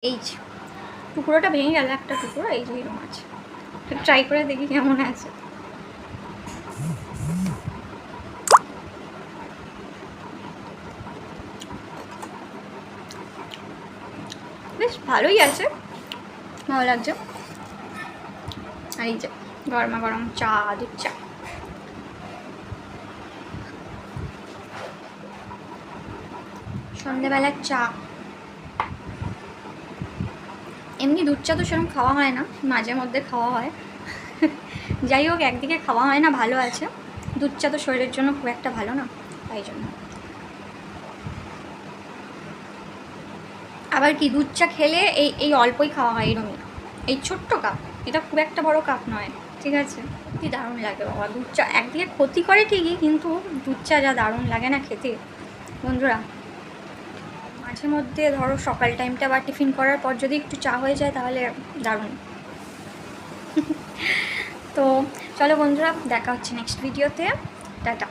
এই যে টুকরোটা ভেঙে গেল, একটা টুকরো, এই যে এরকম আছে। ট্রাই করে দেখি কেমন আছে। বেশ ভালোই আছে, ভালো লাগছে। আর এই যে গরমা গরম চা, দুধ চা। সন্ধ্যেবেলার চা। এমনি দুধ চা তো সেরকম খাওয়া হয় না, মাঝে মধ্যে খাওয়া হয়। যাই হোক, একদিকে খাওয়া হয় না, ভালো আছে। দুধ চা তো শরীরের জন্য খুব একটা ভালো না, তাই জন্য। আবার কি, দুধ চা খেলে এই এই অল্পই খাওয়া হয়, এরকমই। এই ছোট্ট কাপ, এটা খুব একটা বড় কাপ নয়, ঠিক আছে। কি দারুণ লাগে বাবা দুধ চা। একদিকে ক্ষতি করে ঠিকই, কিন্তু দুধ চা যা দারুণ লাগে না খেতে বন্ধুরা। মাঝে মধ্যে ধরো সকাল টাইমটা বা টিফিন করার পর যদি একটু চা হয়ে যায় তাহলে দারুণ। তো চলো বন্ধুরা, দেখা হচ্ছে নেক্সট ভিডিওতে। টাটা।